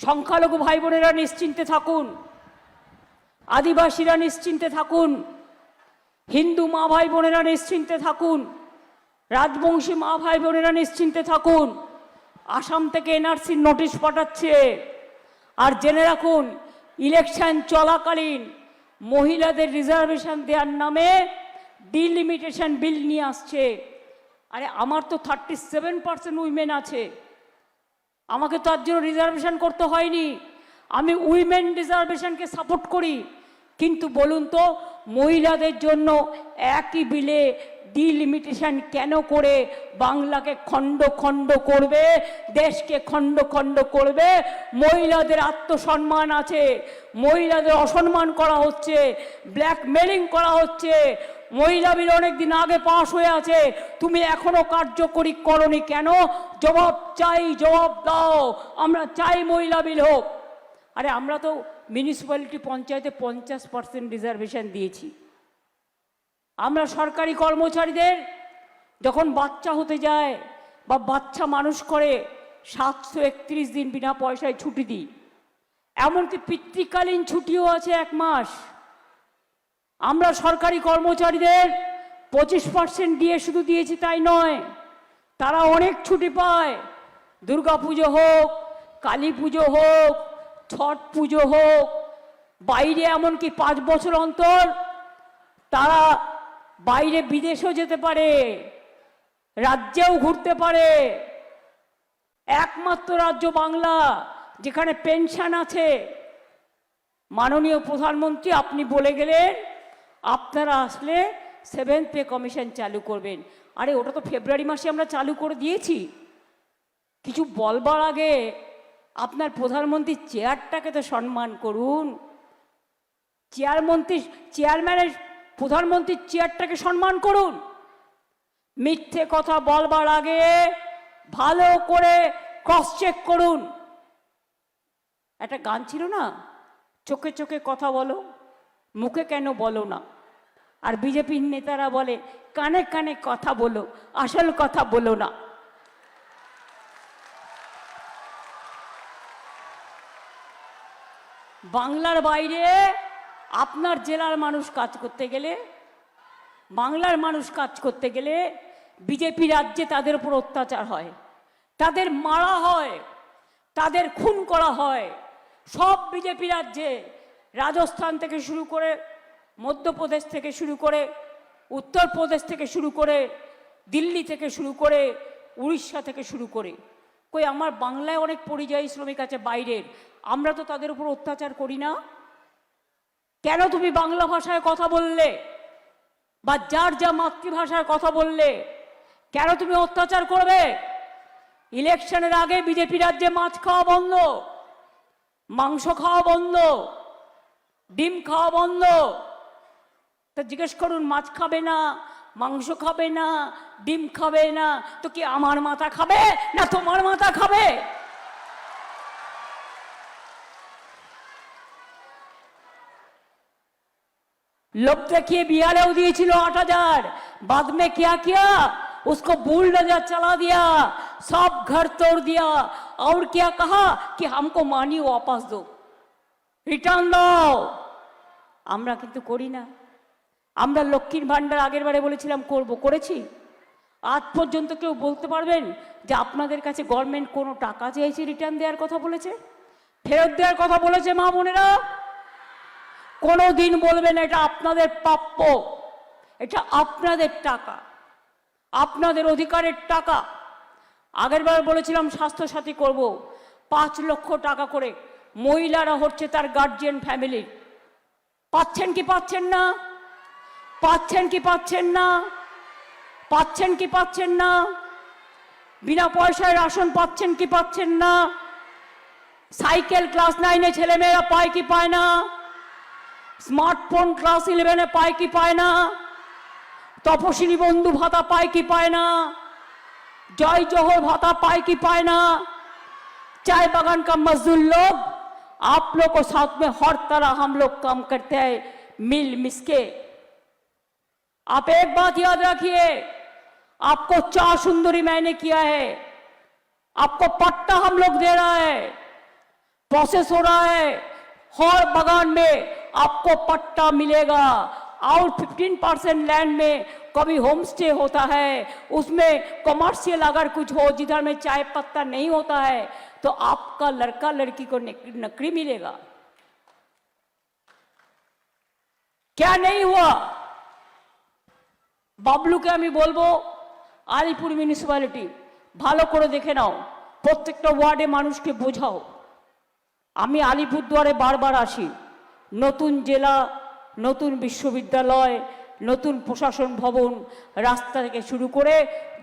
সংখ্যালঘু ভাই বোনেরা নিশ্চিন্তে থাকুন, আদিবাসীরা নিশ্চিন্তে থাকুন, হিন্দু মা ভাই বোনেরা নিশ্চিন্তে থাকুন, রাজবংশী মা ভাই বোনেরা নিশ্চিন্তে থাকুন। আসাম থেকে এনআরসির নোটিশ পাঠাচ্ছে। আর জেনে রাখুন, ইলেকশন চলাকালীন মহিলাদের রিজার্ভেশন দেওয়ার নামে ডিলিমিটেশন বিল নিয়ে আসছে। আরে আমার তো 37% উইমেন আছে, আমাকে তো তার জন্য রিজার্ভেশন করতে হয়নি। আমি উইমেন রিজার্ভেশনকে সাপোর্ট করি, কিন্তু বলুন তো মহিলাদের জন্য একই বিলে ডিলিমিটেশন কেন করে বাংলাকে খণ্ড খণ্ড করবে, দেশকে খণ্ড খণ্ড করবে? মহিলাদের আত্মসম্মান আছে, মহিলাদের অসম্মান করা হচ্ছে, ব্ল্যাকমেলিং করা হচ্ছে। মহিলা বিল অনেক দিন আগে পাশ হয়ে আছে, তুমি এখনো কার্যকরী করনি কেন? জবাব চাই, জবাব দাও। আমরা চাই মহিলা বিল হোক। আরে আমরা তো মিউনিসিপ্যালিটি পঞ্চায়েতে 50% রিজার্ভেশন দিয়েছি। আমরা সরকারি কর্মচারীদের যখন বাচ্চা হতে যায় বা বাচ্চা মানুষ করে 731 দিন বিনা পয়সায় ছুটি দিই। এমনকি পিতৃকালীন ছুটিও আছে 1 মাস। আমরা সরকারি কর্মচারীদের 25% দিয়ে শুধু দিয়েছি তাই নয়, তারা অনেক ছুটি পায়। দুর্গা পুজো হোক, কালী পুজো হোক, ছট পুজো হোক, বাইরে এমনকি 5 বছর অন্তর তারা বাইরে বিদেশেও যেতে পারে, রাজ্যেও ঘুরতে পারে। একমাত্র রাজ্য বাংলা যেখানে পেনশন আছে। মাননীয় প্রধানমন্ত্রী আপনি বলে গেলেন আপনারা আসলে 7th পে কমিশন চালু করবেন। আরে ওটা তো ফেব্রুয়ারি মাসে আমরা চালু করে দিয়েছি। কিছু বলবার আগে আপনার প্রধানমন্ত্রীর চেয়ারটাকে তো সম্মান করুন। চেয়ারম্যানের প্রধানমন্ত্রীর চেয়ারটাকে সম্মান করুন। মিথ্যে কথা বলবার আগে ভালো করে ক্রস চেক করুন। একটা গান ছিল না, চোখে চোখে কথা বলো, মুখে কেন বলো না? আর বিজেপির নেতারা বলে কানে কানে কথা বলো, আসল কথা বলো না। বাংলার বাইরে আপনার জেলার মানুষ কাজ করতে গেলে, বাংলার মানুষ কাজ করতে গেলে বিজেপি রাজ্যে তাদের উপর অত্যাচার হয়, তাদের মারা হয়, তাদের খুন করা হয়। সব বিজেপি রাজ্যে, রাজস্থান থেকে শুরু করে, মধ্যপ্রদেশ থেকে শুরু করে, উত্তরপ্রদেশ থেকে শুরু করে, দিল্লি থেকে শুরু করে, উড়িষ্যা থেকে শুরু করে। কই আমার বাংলায় অনেক পরিযায়ী শ্রমিক আছে বাইরের, আমরা তো তাদের উপর অত্যাচার করি না? কেন তুমি বাংলা ভাষায় কথা বললে বা যার যা মাতৃভাষায় কথা বললে কেন তুমি অত্যাচার করবে? ইলেকশনের আগে বিজেপি রাজ্যে মাছ খাওয়া বন্ধ, মাংস খাওয়া বন্ধ, ডিম খাওয়া বন্ধ। তা জিজ্ঞেস করুন, মাছ খাবে না, মাংস খাবে না, ডিম খাবে না, তো কি আমার মাথা খাবে না তোমার মাথা খাবে? लोग देखिए बिहार दिए 8,000, बाद में क्या किया? उसको बुलडोजर चला दिया, सब घर तोड़ दिया और क्या कहा कि हमको मानी वापस दो, रिटर्न दो। আমরা কিন্তু করি না। আমরা লক্ষ্মীর ভান্ডার আগের বারে বলেছিলাম করব, করেছি? আজ পর্যন্ত কেউ বলতে পারবেন যে আপনাদের কাছে গভর্নমেন্ট কোনো টাকা চেয়েছে রিটার্ন দেওয়ার কথা বলেছে, ফেরত দেওয়ার কথা বলেছে? মা বোনেরা কোনো দিন বলবেন এটা আপনাদের প্রাপ্য, এটা আপনাদের টাকা, আপনাদের অধিকারের টাকা। আগের বার বলেছিলাম স্বাস্থ্যসাথী করব, 5 লক্ষ টাকা করে মহিলারা হচ্ছে তার গার্জিয়ান ফ্যামিলির। পাচ্ছেন কি পাচ্ছেন না? পাচ্ছেন কি পাচ্ছেন না? পাচ্ছেন কি পাচ্ছেন না? বিনা পয়সায় রাশন পাচ্ছেন কি পাচ্ছেন না? সাইকেল ক্লাস 9-এ ছেলেমেয়েরা পায় কি পায় না? স্মার্টফোন ক্লাস 11-এ পায় কি পায় না? তপশিলি বন্ধু ভাতা পায় কি পায় না? জয় জোহর ভাতা पाए कि पाए ना? चाय बागान का मजदूर लोग, आप लोग को साथ में हर तरह हम लोग काम करते हैं मिल मिसके। आप एक बात याद रखिए, आपको 4 सुंदरी मैंने किया है, आपको पट्टा हम लोग दे रहा है, प्रोसेस हो रहा है, हर बगान में आपको पट्टा मिलेगा। और 15% लैंड में कभी होम स्टे होता है, उसमें कमर्शियल अगर कुछ हो जिधर में चाय पत्ता नहीं होता है तो आपका लड़का लड़की को नौकरी मिलेगा। क्या नहीं हुआ? বাবলুকে আমি বলবো আলিপুর মিউনিসিপ্যালিটি ভালো করে দেখে নাও, প্রত্যেকটা ওয়ার্ডে মানুষকে বোঝাও। আমি আলিপুরদুয়ারে বারবার আসি, নতুন জেলা, নতুন বিশ্ববিদ্যালয়, নতুন প্রশাসন ভবন, রাস্তা থেকে শুরু করে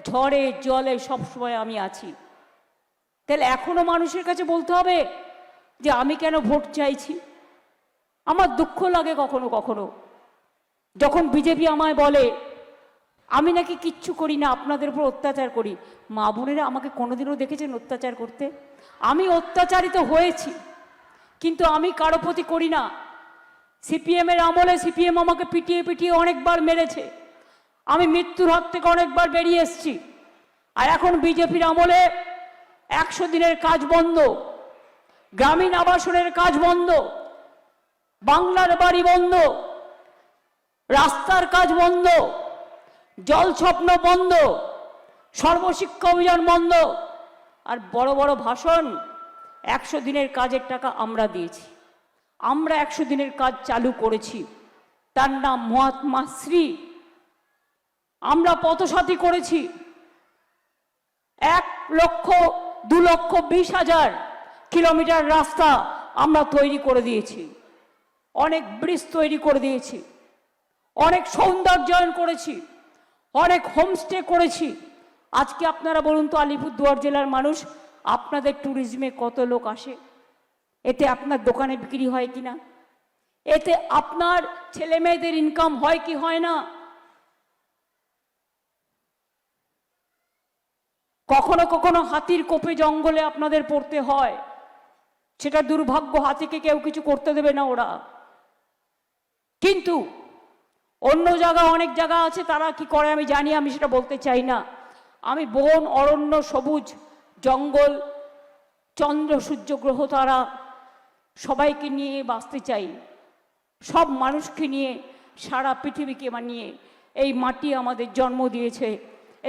ঝড়ে জলে সবসময় আমি আছি। তাহলে এখনো মানুষের কাছে বলতে হবে যে আমি কেন ভোট চাইছি? আমার দুঃখ লাগে কখনো কখনো যখন বিজেপি আমায় বলে আমি নাকি কিচ্ছু করি না, আপনাদের উপর অত্যাচার করি। মা বোনেরা আমাকে কোনোদিনও দেখেছেন অত্যাচার করতে? আমি অত্যাচারিত হয়েছি, কিন্তু আমি কারো প্রতি করি না। সিপিএমের আমলে সিপিএম আমাকে পিটিয়ে পিটিয়ে অনেকবার মেরেছে, আমি মৃত্যুর হাত থেকে অনেকবার বেরিয়ে এসেছি। আর এখন বিজেপির আমলে 100 দিনের কাজ বন্ধ, গ্রামীণ আবাসনের কাজ বন্ধ, বাংলার বাড়ি বন্ধ, রাস্তার কাজ বন্ধ, জল স্বপ্ন বন্ধ, সর্বশিক্ষা অভিযান বন্ধ। আর বড় বড় ভাষণ, 100 দিনের কাজের টাকা আমরা দিয়েছি, আমরা 100 দিনের কাজ চালু করেছি, তার নাম মহাত্মা শ্রী। আমরা পথসাথী করেছি, 1,02,20,000 কিলোমিটার রাস্তা আমরা তৈরি করে দিয়েছি, অনেক ব্রিজ তৈরি করে দিয়েছি, অনেক সৌন্দর্যায়ন করেছি, অনেক হোমস্টে করেছি। আজকে আপনারা বলুন তো আলিপুরদুয়ার জেলার মানুষ, আপনাদের ট্যুরিজমে কত লোক আসে? এতে আপনার দোকানে বিক্রি হয় কি না? এতে আপনার ছেলে মেয়েদের ইনকাম হয় কি হয় না? কখনো কখনো হাতির কোপে জঙ্গলে আপনাদের পড়তে হয়, সেটা দুর্ভাগ্য, হাতিকে কেউ কিছু করতে দেবে না ওরা। কিন্তু অন্য জায়গা, অনেক জায়গা আছে, তারা কি করে আমি জানি, আমি সেটা বলতে চাই না। আমি বন, অরণ্য, সবুজ, জঙ্গল, চন্দ্র, সূর্য, গ্রহ, তারা সবাইকে নিয়ে বাঁচতে চাই, সব মানুষকে নিয়ে, সারা পৃথিবীকে মানিয়ে। এই মাটি আমাদের জন্ম দিয়েছে,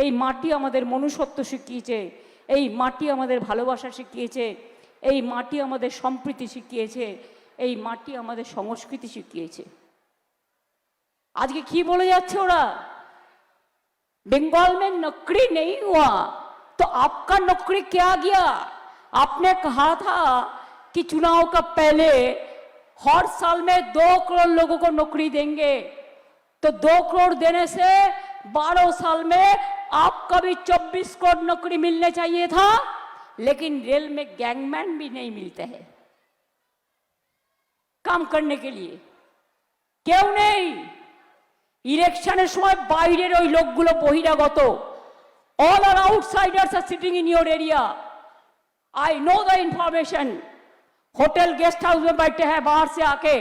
এই মাটি আমাদের মনুষ্যত্ব শিখিয়েছে, এই মাটি আমাদের ভালোবাসা শিখিয়েছে, এই মাটি আমাদের সম্প্রীতি শিখিয়েছে, এই মাটি আমাদের সংস্কৃতি শিখিয়েছে। আজকে কি বলে যাচ্ছে ওরা? बंगाल में नौकरी नहीं हुआ तो आपका नौकरी क्या गया? आपने कहा था कि चुनाव का पहले हर साल में 2 करोड़ लोगों को नौकरी देंगे, तो 2 करोड़ देने से 12 साल में आपका भी 24 करोड़ नौकरी मिलने चाहिए था। लेकिन रेल में गैंगमैन भी नहीं मिलते हैं काम करने के लिए, क्यों नहीं? ইলেকশনের সময় বাইরের ওই লোকগুলো বহিরাগত, all are outsiders are sitting in your area. I know the information. Hotel guest house में बैठे हैं बाहर से आके,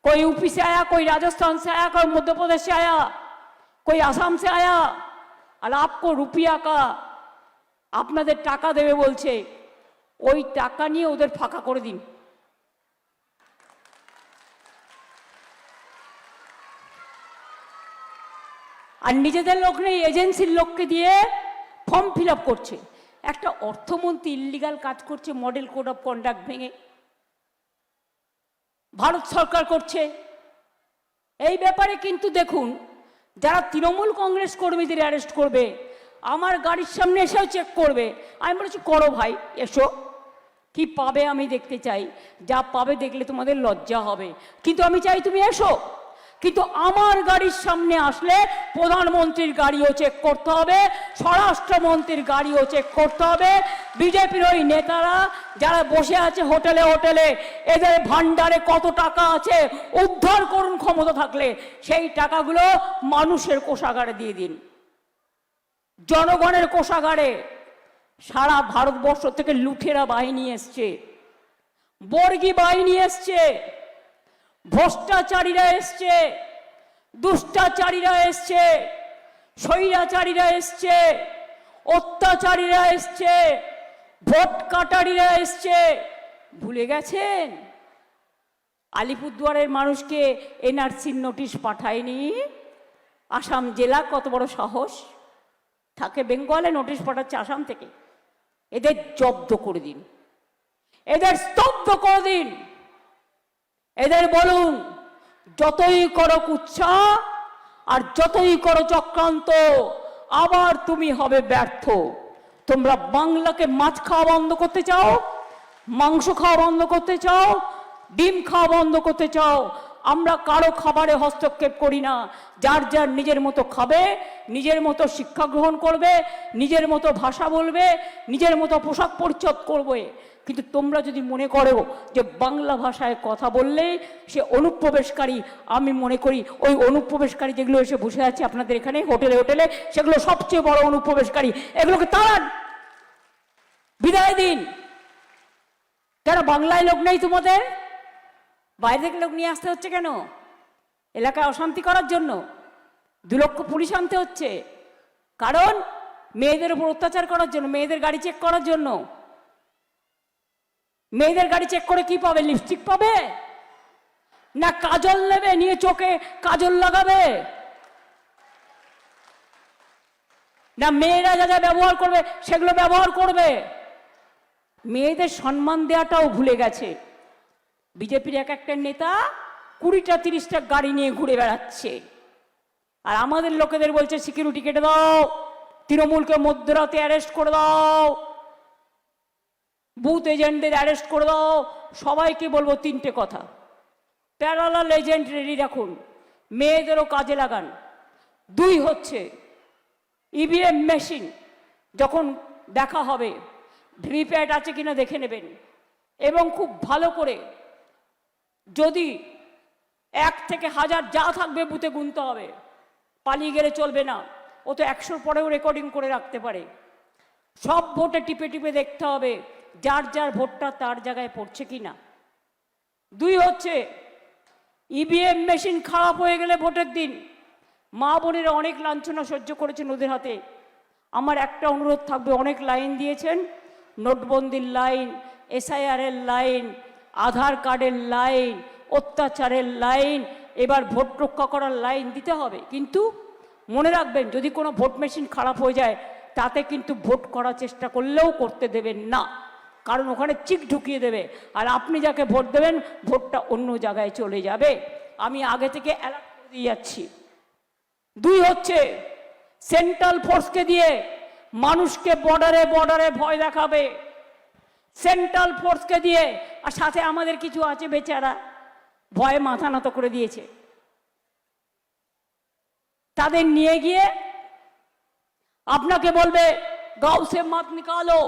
कोई यूपी से आया, कोई राजस्थान से आया, कोई मध्य प्रदेश से आया, कोई आसाम से आया, और आपको रुपया का আপনাদের টাকা দেবে বলছে, ওই টাকা নিয়ে ওদের ফাঁকা করে দিন। আর নিজেদের লোক নেই, এজেন্সির লোককে দিয়ে ফর্ম ফিল আপ করছে। একটা অর্থমন্ত্রী ইল্লিগাল কাজ করছে, মডেল কোড অফ কন্ডাক্ট ভেঙে, ভারত সরকার করছে। এই ব্যাপারে কিন্তু দেখুন, যারা তৃণমূল কংগ্রেস কর্মীদের অ্যারেস্ট করবে, আমার গাড়ির সামনে এসেও চেক করবে। আমি বলেছি করো ভাই, এসো, কি পাবে আমি দেখতে চাই, যা পাবে দেখলে তোমাদের লজ্জা হবে, কিন্তু আমি চাই তুমি এসো। কিন্তু আমার গাড়ির সামনে আসলে প্রধানমন্ত্রীর গাড়িও চেক করতে হবে, স্বরাষ্ট্রমন্ত্রীর গাড়িও চেক করতে হবে। বিজেপির ওই নেতারা যারা বসে আছে হোটেলে হোটেলে, এদের ভান্ডারে কত টাকা আছে উদ্ধার করুন ক্ষমতা থাকলে, সেই টাকাগুলো মানুষের কোষাগারে দিয়ে দিন, জনগণের কোষাগারে। সারা ভারতবর্ষ থেকে লুঠেরা বাহিনী এসছে, বর্গী বাহিনী এসছে, ভ্রষ্টাচারীরা এসছে, দুষ্টাচারীরা এসছে, স্বৈরাচারীরা এসছে, অত্যাচারীরা এসছে, ভোট কাটারীরা এসছে, ভুলে গেছেন আলিপুরদুয়ারের মানুষকে এনআরসির নোটিশ পাঠায়নি আসাম জেলা? কত বড় সাহস থাকে! বেঙ্গলে নোটিশ পাঠাচ্ছে আসাম থেকে। এদের জব্দ করে দিন, এদের স্তব্ধ করে দিন, এদের বলুন যতই করো কুচ্ছা আর যতই করো চক্রান্ত, আবার তুমি হবে ব্যর্থ। তোমরা বাংলাকে মাছ খাওয়া বন্ধ করতে চাও, মাংস খাওয়া বন্ধ করতে চাও, ডিম খাওয়া বন্ধ করতে চাও। আমরা কারো খাবারে হস্তক্ষেপ করি না। যার যার নিজের মতো খাবে, নিজের মতো শিক্ষা গ্রহণ করবে, নিজের মতো ভাষা বলবে, নিজের মতো পোশাক পরিচ্ছদ করবে। কিন্তু তোমরা যদি মনে করো যে বাংলা ভাষায় কথা বললেই সে অনুপ্রবেশকারী, আমি মনে করি ওই অনুপ্রবেশকারী যেগুলো এসে বসে আছে আপনাদের এখানে হোটেলে হোটেলে, সেগুলো সবচেয়ে বড় অনুপ্রবেশকারী। এগুলোকে তাড়ান, বিদায় দিন। কেন বাংলায় লোক নেই তোমাদের? বাইরে থেকে লোক নিয়ে আসতে হচ্ছে কেন? এলাকায় অশান্তি করার জন্য 2 লক্ষ পুলিশ আনতে হচ্ছে? কারণ মেয়েদের উপর অত্যাচার করার জন্য, মেয়েদের গাড়ি চেক করার জন্য। মেয়েদের গাড়ি চেক করে কি পাবে? লিপস্টিক পাবে না কাজল নেবে, নিয়ে চোখে কাজল লাগাবে? না মেয়েরা যা যা ব্যবহার করবে সেগুলো ব্যবহার করবে? মেয়েদের সম্মান দেওয়াটাও ভুলে গেছে বিজেপির এক একটা নেতা। 20টা 30টা গাড়ি নিয়ে ঘুরে বেড়াচ্ছে, আর আমাদের লোকেদের বলছে সিকিউরিটি কেটে দাও, তৃণমূলকে মধ্যরাতে অ্যারেস্ট করে দাও, বুথ এজেন্টদের অ্যারেস্ট করে দাও। সবাইকে বলবো 3টে কথা, প্যারালাল এজেন্ট রেডি রাখুন, মেয়েদেরও কাজে লাগান। 2 হচ্ছে ইভিএম মেশিন যখন দেখা হবে ভিভিপ্যাট আছে কিনা দেখে নেবেন, এবং খুব ভালো করে যদি 1 থেকে 1000 যা থাকবে বুথে গুনতে হবে, পালিয়ে গেলে চলবে না। ও তো 100 পরেও রেকর্ডিং করে রাখতে পারে। সব ভোটে টিপে টিপে দেখতে হবে যার যার ভোটটা তার জায়গায় পড়ছে কিনা। 2 হচ্ছে ইভিএম মেশিন খারাপ হয়ে গেলে ভোটের দিন, মা বোনেরা অনেক লাঞ্ছনা সহ্য করেছেন ওদের হাতে। আমার একটা অনুরোধ থাকবে, অনেক লাইন দিয়েছেন, নোটবন্দির লাইন, এসআইআরের লাইন, আধার কার্ডের লাইন, অত্যাচারের লাইন, এবার ভোট রক্ষা করার লাইন দিতে হবে। কিন্তু মনে রাখবেন যদি কোনো ভোট মেশিন খারাপ হয়ে যায় তাতে কিন্তু ভোট করার চেষ্টা করলেও করতে দেবেন না, কারণ ওখানে চিক ঢুকিয়ে দেবে, আর আপনি যাকে ভোট দেবেন ভোটটা অন্য জায়গায় চলে যাবে। আমি আগে থেকে অ্যালার্ট করে দিয়ে যাচ্ছি। 2 হচ্ছে সেন্ট্রাল ফোর্সকে দিয়ে মানুষকে বর্ডারে বর্ডারে ভয় দেখাবে, সেন্ট্রাল ফোর্সকে দিয়ে। আর সাথে আমাদের কিছু আছে বেচারা ভয়ে মাথা নত করে দিয়েছে, তাদের নিয়ে গিয়ে আপনাকে বলবে গাঁও সে মত নিকালো,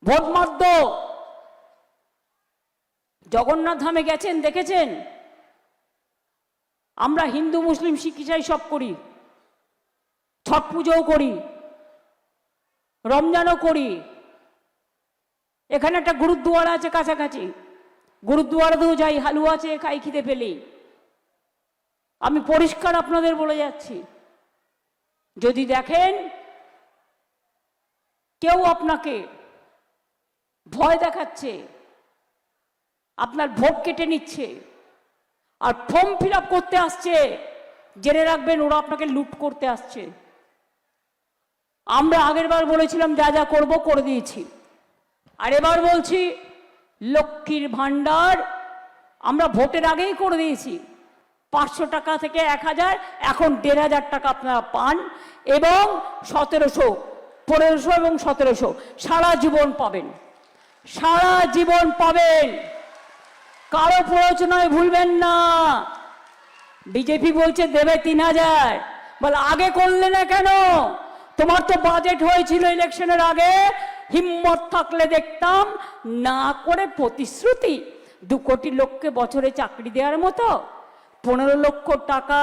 ভোট মত দো। জগন্নাথ ধামে গেছেন, দেখেছেন? আমরা হিন্দু মুসলিম শিখ ইসাই সব করি, ছট পুজোও করি, রমজানও করি। এখানে একটা গুরুদুয়ারা আছে কাছাকাছি, গুরুদুয়ারাতেও যাই, হালুয়া চেয়ে খাই খিদে পেলেই। আমি পরিষ্কার আপনাদের বলে যাচ্ছি, যদি দেখেন কেউ আপনাকে ভয় দেখাচ্ছে, আপনার ভোট কেটে নিচ্ছে আর ফর্ম ফিল আপ করতে আসছে, জেনে রাখবেন ওরা আপনাকে লুট করতে আসছে। আমরা আগের বার বলেছিলাম যা যা করব করে দিয়েছি, আর এবার বলছি লক্ষ্মীর ভাণ্ডার আমরা ভোটের আগেই করে দিয়েছি। 500 টাকা থেকে 1000, এখন 1500 টাকা আপনারা পান, এবং 1700, 1500 এবং 1700 সারা জীবন পাবেন, সারা জীবন পাবেন। কারো প্রয়োজনায় ভুলবেন না। বিজেপি বলছে দেবে 3000, বলে আগে করলে না কেন? তোমার তো বাজেট হয়েছিল ইলেকশনের আগে, হিম্মত থাকলে দেখতাম। না করে প্রতিশ্রুতি 2 কোটি লোককে বছরে চাকরি দেওয়ার মতো, 15 লক্ষ টাকা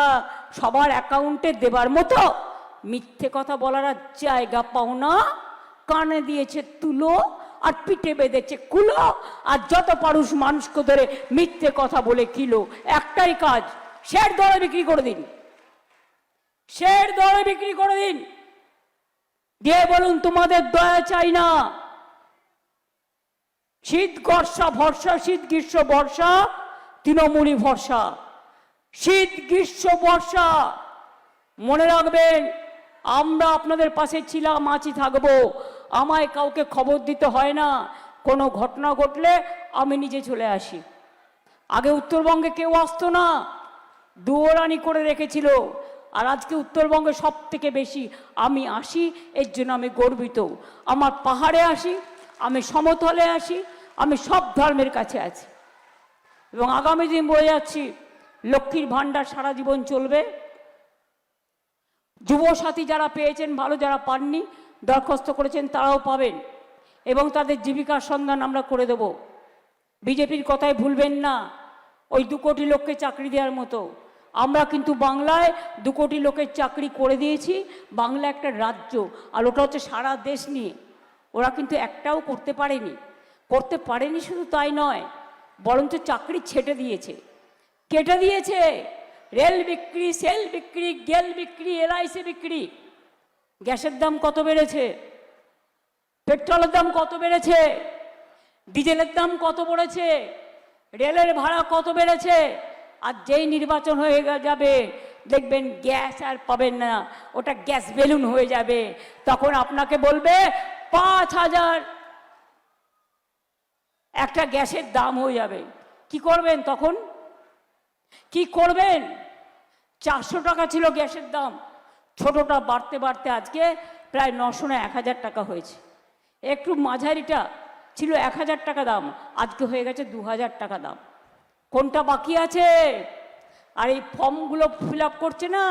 সবার অ্যাকাউন্টে দেবার মতো মিথ্যে কথা বলার জায়গা পাও না। কানে দিয়েছে তুলো আর পিঠে বেঁধেছে কুলো, আর যত পারুষ মানুষকে ধরে মিথ্যে কথা বলে কিলো। একটাই কাজ, শের দরে বিক্রি করে দিন, শের দরে বিক্রি করে দিন, দিয়ে বলুন তোমাদের দয়া চাই না, শীত বর্ষা ভরসা, শীত গ্রীষ্ম বর্ষা, তৃণমূলী ভরসা। শীত গ্রীষ্ম বর্ষা মনে রাখবেন, আমরা আপনাদের পাশে ছিলাম, আছি, থাকবো। আমায় কাউকে খবর দিতে হয় না। কোনো ঘটনা ঘটলে আমি নিজে চলে আসি। আগে উত্তরবঙ্গে কেউ আসতো না, দুয়ারানি করে রেখেছিল। আর আজকে উত্তরবঙ্গে সব থেকে বেশি আমি আসি, এর জন্য আমি গর্বিত। আমার পাহাড়ে আসি, আমি সমতলে আসি, আমি সব ধর্মের কাছে আছি। এবং আগামী দিন বলে যাচ্ছি, লক্ষ্মীর ভাণ্ডার সারা জীবন চলবে। যুবসাথী যারা পেয়েছেন ভালো, যারা পাননি দরখাস্ত করেছেন তারাও পাবেন, এবং তাদের জীবিকার সন্ধান আমরা করে দেব। বিজেপির কথায় ভুলবেন না, ওই 2 কোটি লোককে চাকরি দেওয়ার মতো আমরা কিন্তু বাংলায় 2 কোটি লোকের চাকরি করে দিয়েছি। বাংলা একটা রাজ্য, আর ওটা হচ্ছে সারা দেশ নিয়ে। ওরা কিন্তু একটাও করতে পারেনি। শুধু তাই নয়, বরঞ্চ চাকরি ছেটে দিয়েছে, কেটে দিয়েছে। রেল বিক্রি, সেল বিক্রি, গেল বিক্রি, LIC বিক্রি। গ্যাসের দাম কত বেড়েছে, পেট্রোলের দাম কত বেড়েছে, ডিজেলের দাম কত বেড়েছে, রেলের ভাড়া কত বেড়েছে। আর যেই নির্বাচন হয়ে যাবে দেখবেন গ্যাস আর পাবেন না, ওটা গ্যাস বেলুন হয়ে যাবে। তখন আপনাকে বলবে 5,000 একটা গ্যাসের দাম হয়ে যাবে। কি করবেন তখন? কি করবেন? 400 টাকা ছিল গ্যাসের দাম, ছোটটা বাড়তে বাড়তে আজকে প্রায় 900 না 1000 টাকা হয়েছে। একটু মাঝারিটা ছিল 1000 টাকা দাম, আজকে হয়ে গেছে 2000 টাকা দাম। কোনটা বাকি আছে? আর এই ফর্মগুলো ফিল আপ করছে না,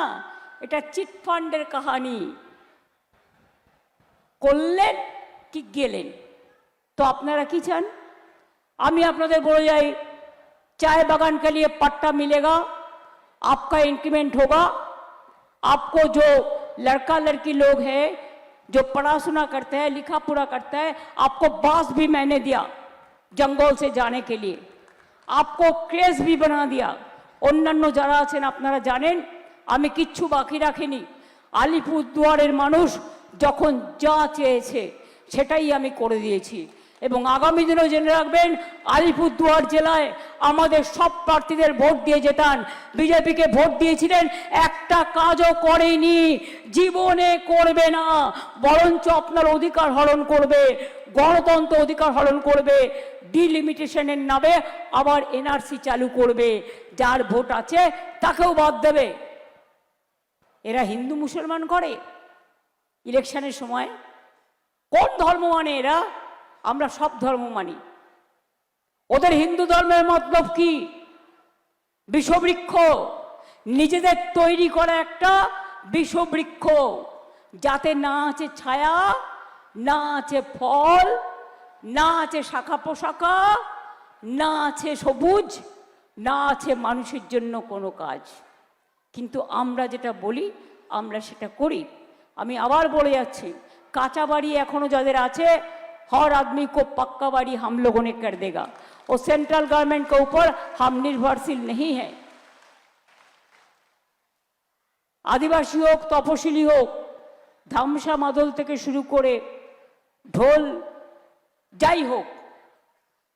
এটা চিটফান্ডের কাহানি। করলেন কি গেলেন। তো আপনারা কি চান? আমি আপনাদের বলে যাই, चाय बागान के लिए पट्टा मिलेगा, आपका इंक्रीमेंट होगा। आपको जो लड़का लड़की लोग हैं जो पढ़ा सुना करते हैं, लिखा पढ़ा करता है, आपको बास भी मैंने दिया जंगल से जाने के लिए, आपको क्रेज भी बना दिया। অন্যান্য যারা আছেন আপনারা জানেন, আমি কিচ্ছু বাকি রাখিনি। আলিপুরদুয়ারের মানুষ যখন যা চেয়েছে সেটাই আমি করে দিয়েছি। এবং আগামী দিনেও জেনে রাখবেন, আলিপুরদুয়ার জেলায় আমাদের সব প্রার্থীদের ভোট দিয়ে যেতান। বিজেপিকে ভোট দিয়েছিলেন, একটা কাজও করেনি, জীবনে করবে না। বরঞ্চ আপনার অধিকার হরণ করবে, গণতন্ত্র অধিকার হরণ করবে, ডিলিমিটেশনের নামে আবার NRC চালু করবে। যার ভোট আছে তাকেও বাদ দেবে। এরা হিন্দু মুসলমান করে ইলেকশনের সময়। কোন ধর্ম মানে এরা? আমরা সব ধর্ম মানি। ওদের হিন্দু ধর্মের মতলব কি? বিষবৃক্ষ, নিজেদের তৈরি করা একটা বিষবৃক্ষ, যাতে না আছে ছায়া, না আছে ফল, না আছে শাখা পোশাকা, না আছে সবুজ, না আছে মানুষের জন্য কোনো কাজ। কিন্তু আমরা যেটা বলি আমরা সেটা করি। আমি আবার বলে যাচ্ছি, কাঁচা বাড়ি এখনো যাদের আছে, हर आदमी को पक्का बाड़ी हम लोगों ने कर देगा। और सेंट्रल गवर्नमेंट के ऊपर हम निर्भरशील नहीं है। आदिवासी হোক, তপশিলি হোক, ধামসা মাদল থেকে শুরু করে ঢোল যাই হোক,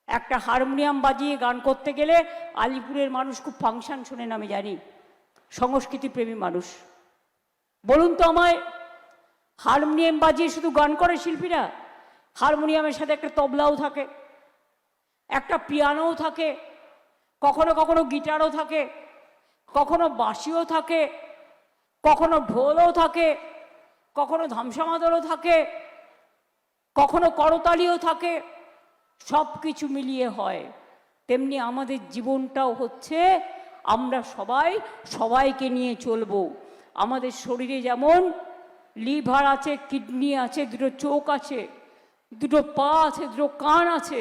একটা হারমোনিয়াম বাজিয়ে গান করতে গেলে আলিপুরের মানুষ খুব ফাংশন শোনেন, আমি জানি, সংস্কৃতি প্রেমী মানুষ। বলুন তো আমায়, হারমোনিয়াম বাজিয়ে শুধু গান করে শিল্পীরা? হারমোনিয়ামের সাথে একটা তবলাও থাকে, একটা পিয়ানোও থাকে, কখনো কখনো গিটারও থাকে, কখনো বাঁশিও থাকে, কখনো ঢোলও থাকে, কখনো ধামসা মাদলও থাকে, কখনো করতালিও থাকে। সব কিছু মিলিয়ে হয়। তেমনি আমাদের জীবনটাও হচ্ছে, আমরা সবাই সবাইকে নিয়ে চলবো। আমাদের শরীরে যেমন লিভার আছে, কিডনি আছে, 2টো চোখ আছে, 2টো পা আছে, 2টো কান আছে,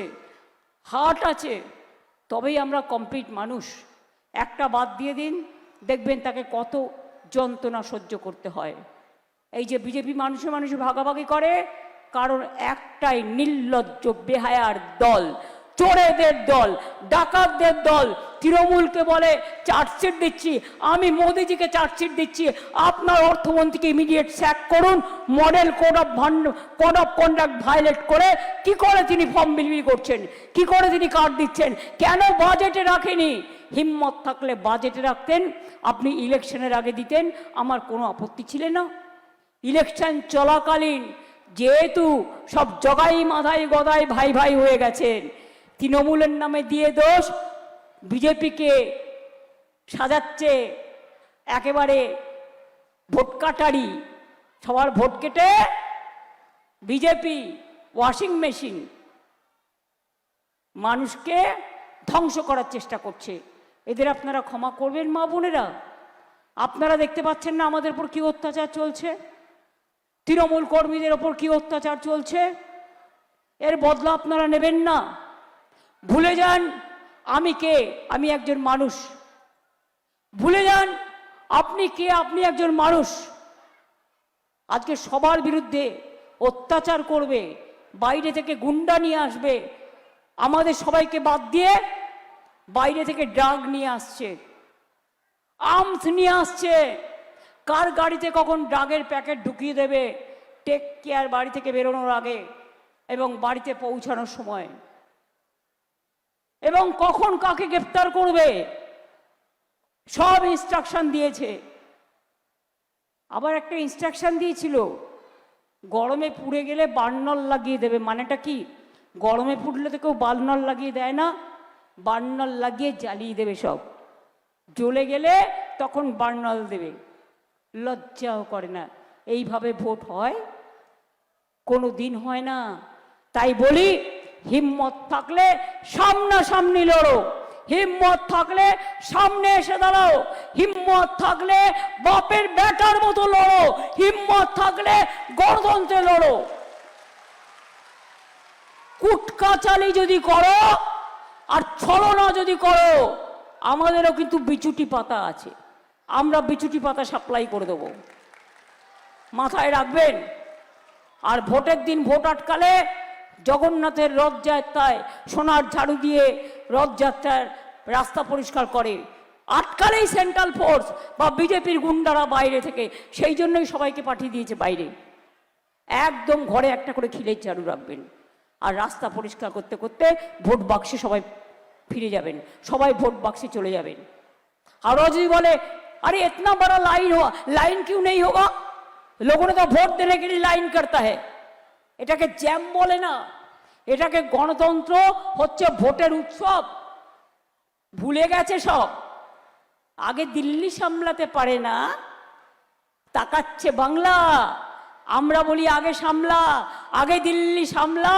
হার্ট আছে, তবেই আমরা কমপ্লিট মানুষ। একটা বাদ দিয়ে দিন, দেখবেন তাকে কত যন্ত্রণা সহ্য করতে হয়। এই যে বিজেপি মানুষে মানুষে ভাগাভাগি করে, কারণ একটাই নির্লজ্জ বেহায়ার দল। চোরেদের দল, ডাকাতদের দল। তৃণমূলকে বলে চার্জশিট দিচ্ছি, আমি মোদিজিকে চার্জশিট দিচ্ছি, আপনার অর্থমন্ত্রীকে ইমিডিয়েট স্যাক করুন। Model code of conduct violate করে কি করে তিনি ফর্ম বিলি করছেন, কি করে তিনি কার্ড দিচ্ছেন, কেন বাজেটে রাখেনি? হিম্মত থাকলে বাজেটে রাখতেন, আপনি ইলেকশনের আগে দিতেন, আমার কোনো আপত্তি ছিল না। ইলেকশন চলাকালীন যেহেতু সব জগাই মাথায় গদাই ভাই ভাই হয়ে গেছেন, তৃণমূলের নামে দিয়ে দোষ, বিজেপিকে সাজাচ্ছে একেবারে ভোট কাটারি, সবার ভোট কেটে বিজেপি ওয়াশিং মেশিন, মানুষকে ধ্বংস করার চেষ্টা করছে। এদের আপনারা ক্ষমা করবেন মা বোনেরা? আপনারা দেখতে পাচ্ছেন না আমাদের উপর কি অত্যাচার চলছে, তৃণমূল কর্মীদের ওপর কি অত্যাচার চলছে? এর বদলা আপনারা নেবেন না। ভুলে যান আমি কে, আমি একজন মানুষ। ভুলে যান আপনি কে, আপনি একজন মানুষ। আজকে সবার বিরুদ্ধে অত্যাচার করবে, বাইরে থেকে গুন্ডা নিয়ে আসবে, আমাদের সবাইকে বাদ দিয়ে বাইরে থেকে ড্রাগ নিয়ে আসছে, আর্মস নিয়ে আসছে। কার গাড়িতে কখন ড্রাগের প্যাকেট ঢুকিয়ে দেবে, টেক কেয়ার বাড়ি থেকে বেরোনোর আগে এবং বাড়িতে পৌঁছানোর সময়, এবং কখন কাকে গ্রেফতার করবে, সব ইনস্ট্রাকশন দিয়েছে। আবার একটা ইনস্ট্রাকশন দিয়েছিল, গরমে পুড়ে গেলে বার্নার লাগিয়ে দেবে। মানেটা কি? গরমে পুড়লে তো কেউ বার্নার লাগিয়ে দেয় না, বার্নার লাগিয়ে জ্বালিয়ে দেবে সব, জ্বলে গেলে তখন বার্নার দেবে। লজ্জাও করে না। এইভাবে ভোট হয়? কোনো দিন হয় না। তাই বলি, হিম্মত থাকলে সামনাসামনি লড়ো, হিম্মত থাকলে সামনে এসে দাঁড়াও, হিম্মত থাকলে বাপের বেটার মতো লড়ো, হিম্মত থাকলে গণতন্ত্রে লড়ো। কুটকাচালি যদি করো আর ছলনা যদি করো, আমাদেরও কিন্তু বিচুটি পাতা আছে, আমরা বিচুটি পাতা সাপ্লাই করে দেবো, মাথায় রাখবেন। আর ভোটের দিন ভোট আটকালে জগন্নাথের রথযাত্রায় সোনার ঝাড়ু দিয়ে রথযাত্রার রাস্তা পরিষ্কার করে, আটকালেই সেন্ট্রাল ফোর্স বা বিজেপির গুন্ডারা বাইরে থেকে, সেই জন্যই সবাইকে পাঠিয়ে দিয়েছে বাইরে। একদম ঘরে একটা করে খিলের ঝাড়ু রাখবেন, আর রাস্তা পরিষ্কার করতে করতে ভোট বাক্সে সবাই ফিরে যাবেন, সবাই ভোট বাক্সে চলে যাবেন। আর যদি বলে अरे इतना बड़ा लाइन क्यों नहीं होगा, लोगों ने तो वोट देने के लिए लाइन करता है। এটাকে জ্যাম বলে না, এটাকে গণতন্ত্র হচ্ছে ভোটের উৎসব। ভুলে গেছে সব। আগে দিল্লি সামলাতে পারে না, তাকাচ্ছে বাংলা। আমরা বলি আগে সামলা, আগে দিল্লি সামলা,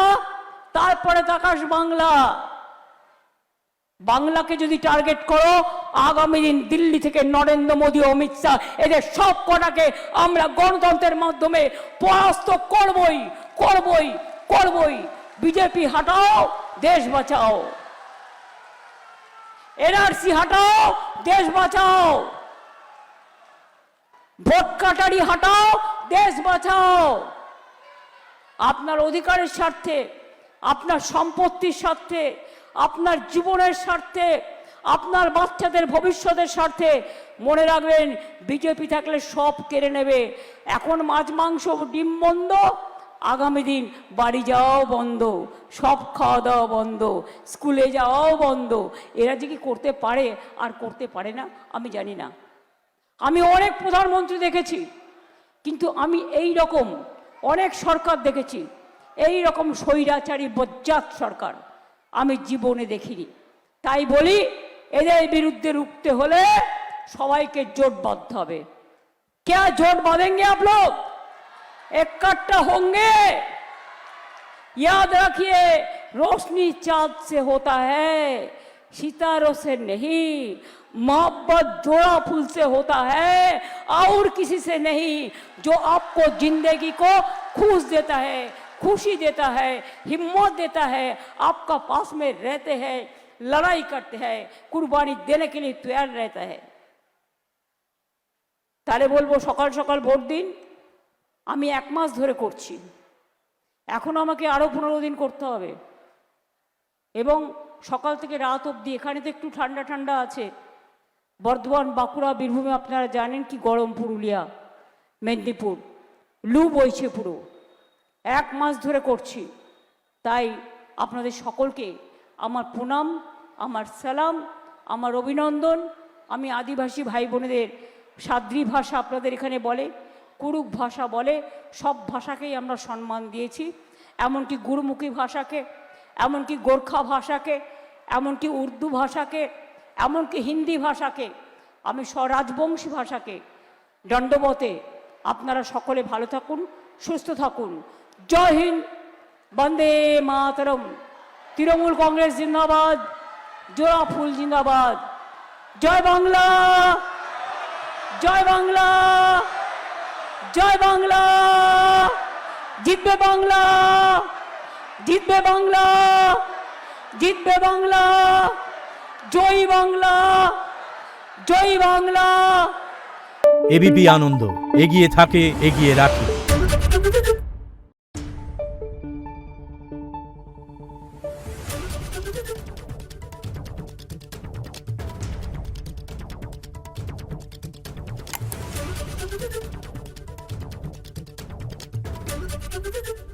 তারপরে তাকাস বাংলা। বাংলাকে যদি টার্গেট করো, আগামী দিন দিল্লি থেকে নরেন্দ্র মোদী, অমিত শাহ, এদের সব কটাকে আমরা গণতন্ত্রের মাধ্যমে পরাস্ত করবই করবই করবই। বিজেপি হটাও, দেশ বাঁচাও। এনআরসি হটাও, দেশ বাঁচাও। ভোট কাটারি হটাও, দেশ বাঁচাও। আপনার অধিকারের স্বার্থে, আপনার সম্পত্তির স্বার্থে, আপনার জীবনের স্বার্থে, আপনার বাচ্চাদের ভবিষ্যতের স্বার্থে মনে রাখবেন, বিজেপি থাকলে সব কেড়ে নেবে। এখন মাছ মাংস ডিম বন্ধ, আগামী দিন বাড়ি যাওয়াও বন্ধ, সব খাওয়া দাওয়া বন্ধ, স্কুলে যাওয়াও বন্ধ। এরা যে কি করতে পারে আর করতে পারে না আমি জানি না। আমি অনেক প্রধানমন্ত্রী দেখেছি, কিন্তু আমি এই রকম অনেক সরকার দেখেছি, এই রকম স্বৈরাচারী বজ্জাত সরকার আমি জীবনে দেখিনি। তাই বলি, এদের বিরুদ্ধে রুখতে হলে সবাইকে জোট বাঁধতে হবে। क्या जोट बांधेंगे आप लोग? इकट्ठा होंगे? याद रखिए, रोशनी चांद से होता है, सितारों से नहीं। मोहब्बत जोड़ा फूल से होता है और किसी से नहीं। जो आपको जिंदगी को खुश देता है, खुशी देता है, हिम्मत देता है, आपका पास में रहते हैं, लड़ाई करते हैं, कुर्बानी देने के लिए तैयार रहता है। তাহলে বলবো সকাল সকাল ভোট দিন। আমি 1 মাস ধরে করছি, এখন আমাকে আরো 15 দিন করতে হবে। এবং সকাল থেকে রাত অবধি, এখানে তো একটু ঠান্ডা ঠান্ডা আছে, বর্ধমান, বাঁকুড়া, বীরভূমে আপনারা জানেন কি গরম, পুরুলিয়া, মেদিনীপুর, লু বইছে পুরো, 1 মাস ধরে করছি। তাই আপনাদের সকলকে আমার প্রণাম, আমার সালাম, আমার অভিনন্দন। আমি আদিবাসী ভাই বোনেদের সাদ্রি ভাষা আপনাদের এখানে বলে, কুরুক ভাষা বলে, সব ভাষাকেই আমরা সম্মান দিয়েছি, এমনকি গুরুমুখী ভাষাকে, এমনকি গোর্খা ভাষাকে, এমনকি উর্দু ভাষাকে, এমনকি হিন্দি ভাষাকে, আমি স্বরাজবংশী ভাষাকে দণ্ডবতে। আপনারা সকলে ভালো থাকুন, সুস্থ থাকুন। জয় হিন্দ, বন্দে মাতরম। তৃণমূল কংগ্রেস জিন্দাবাদ, জোড়া ফুল জিন্দাবাদ। জয় বাংলা, জয় বাংলা, জয় বাংলা। জিতবে বাংলা, জিতবে বাংলা, জিতবে বাংলা। জয় বাংলা, জয় বাংলা। এবিপি আনন্দ, এগিয়ে থাকে, এগিয়ে রাখে। Thank you.